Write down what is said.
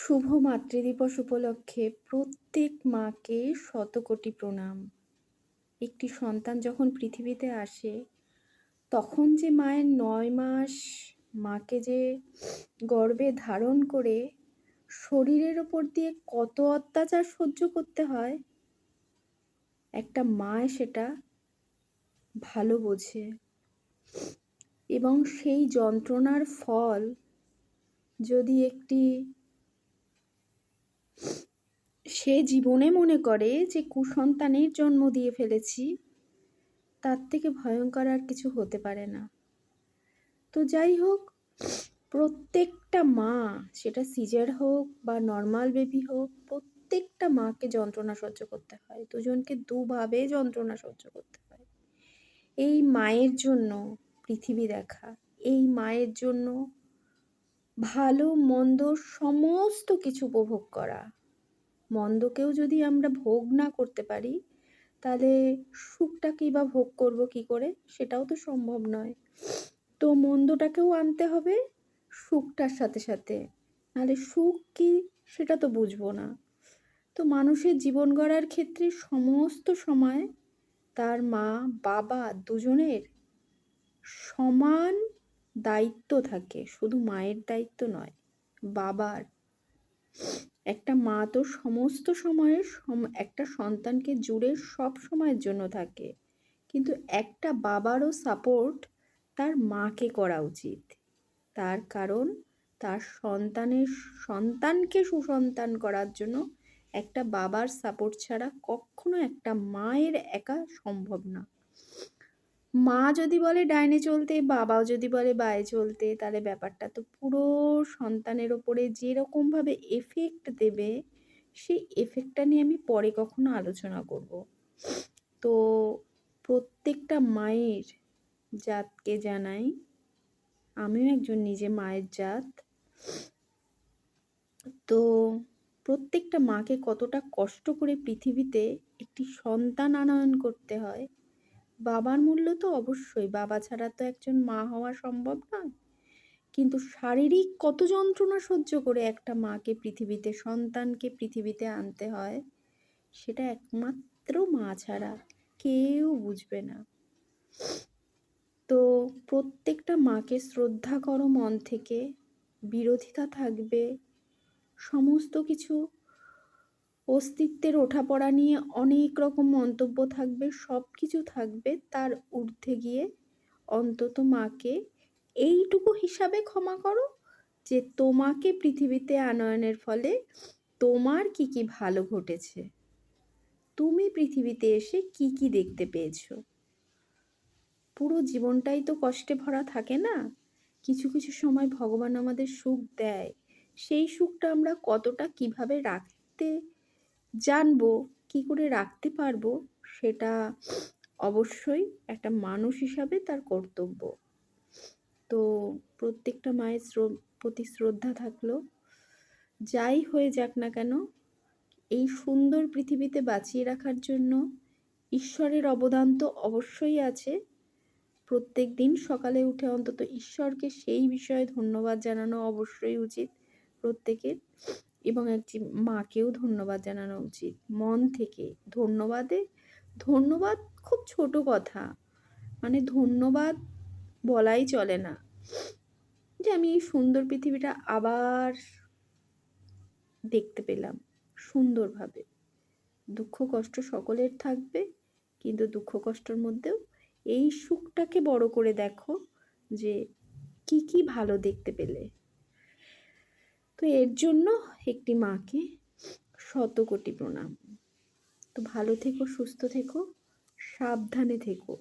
শুভ মাতৃদিবস উপলক্ষে প্রত্যেক মাকে শতকোটি প্রণাম। একটি সন্তান যখন পৃথিবীতে আসে, তখন যে মায়ের ৯ মাস মাকে যে গর্ভে ধারণ করে শরীরের ওপর দিয়ে কত অত্যাচার সহ্য করতে হয়, একটা মা সেটা ভালো বোঝে। এবং সেই যন্ত্রণার ফল যদি সে জীবনে মনে করে যে কুসন্তানের জন্ম দিয়ে ফেলেছি, তার থেকে ভয়ঙ্কর আর কিছু হতে পারে না। তো যাই হোক, প্রত্যেকটা মা, সেটা সিজার হোক বা নর্মাল বেবি হোক, প্রত্যেকটা মাকে যন্ত্রণা সহ্য করতে হয়। দুজনকে দুভাবে যন্ত্রণা সহ্য করতে হয়। এই মায়ের জন্য পৃথিবী দেখা, এই মায়ের জন্য ভালো মন্দ সমস্ত কিছু উপভোগ করা। মন্দকেও যদি আমরা ভোগ না করতে পারি, তাহলে সুখটাকেই বা ভোগ করব কি করে? সেটাও তো সম্ভব নয়। তো মন্দটাকেও আনতে হবে সুখটার সাথে সাথে, নাহলে সুখ কি সেটা তো বুঝবো না। তো মানুষের জীবন গড়ার ক্ষেত্রে সমস্ত সময় তার মা বাবা দুজনের সমান দায়িত্ব থাকে, শুধু মায়ের দায়িত্ব নয়, বাবার। একটা মা তো সমস্ত সময়ে একটা সন্তানকে জুড়ে সব সময়ের জন্য থাকে, কিন্তু একটা বাবারও সাপোর্ট তার মাকে করা উচিত। তার কারণ তার সন্তানকে সুসন্তান করার জন্য একটা বাবার সাপোর্ট ছাড়া কখনো একটা মায়ের একা সম্ভব না। মা যদি বলে ডাইনে চলতে, বাবাও যদি বলে বায়ে চলতে, তাহলে ব্যাপারটা তো পুরো সন্তানের ওপরে যেরকমভাবে এফেক্ট দেবে, সেই এফেক্টটা নিয়ে আমি পরে কখনো আলোচনা করব। তো প্রত্যেকটা মায়ের জাতকে জানাই, আমিও একজন নিজে মায়ের জাত। তো প্রত্যেকটা মাকে কতটা কষ্ট করে পৃথিবীতে একটি সন্তান আনয়ন করতে হয়। বাবার মূল্য তো অবশ্যই, বাবা ছাড়া তো একজন মা হওয়া সম্ভব নয়, কিন্তু শারীরিক কত যন্ত্রণা সহ্য করে একটা মাকে পৃথিবীতে, সন্তানকে পৃথিবীতে আনতে হয়, সেটা একমাত্র মা ছাড়া কেউ বুঝবে না। তো প্রত্যেকটা মাকে শ্রদ্ধা করো মন থেকে। বিরোধিতা থাকবে, সমস্ত কিছু অস্তিত্বের ওঠাপড়া নিয়ে অনেক রকম মন্তব্য থাকবে, সব কিছু থাকবে। তার ঊর্ধ্বে গিয়ে অন্তত মাকে এইটুকু হিসাবে ক্ষমা করো যে তোমাকে পৃথিবীতে আনয়নের ফলে তোমার কি কি ভালো ঘটেছে, তুমি পৃথিবীতে এসে কি কি দেখতে পেয়েছো। পুরো জীবনটাই তো কষ্টে ভরা থাকে না? কিছু কিছু সময় ভগবান আমাদের সুখ দেয়, সেই সুখটা আমরা কতটা কিভাবে রাখতে জানবো, কি করে রাখতে পারবো, সেটা অবশ্যই একটা মানুষ হিসাবে তার কর্তব্য। তো প্রত্যেকটা মায়ের প্রতি শ্রদ্ধা থাকলো। যাই হয়ে যাক না কেন, এই সুন্দর পৃথিবীতে বাঁচিয়ে রাখার জন্য ঈশ্বরের অবদান তো অবশ্যই আছে। প্রত্যেক দিন সকালে উঠে অন্তত ঈশ্বরকে সেই বিষয়ে ধন্যবাদ জানানো অবশ্যই উচিত প্রত্যেকের, এবং একটি মাকেও ধন্যবাদ জানানো উচিত মন থেকে। ধন্যবাদ খুব ছোট কথা, মানে ধন্যবাদ বলাই চলে না যে আমি এই সুন্দর পৃথিবীটা আবার দেখতে পেলাম সুন্দরভাবে। দুঃখ কষ্ট সকলের থাকবে, কিন্তু দুঃখ কষ্টের মধ্যেও এই সুখটাকে বড় করে দেখো যে কি কি ভালো দেখতে পেলে। তো এর জন্য একটি মাকে শতকোটি প্রণাম। তো ভালো থেকো, সুস্থ থেকো, সাবধানে থেকো।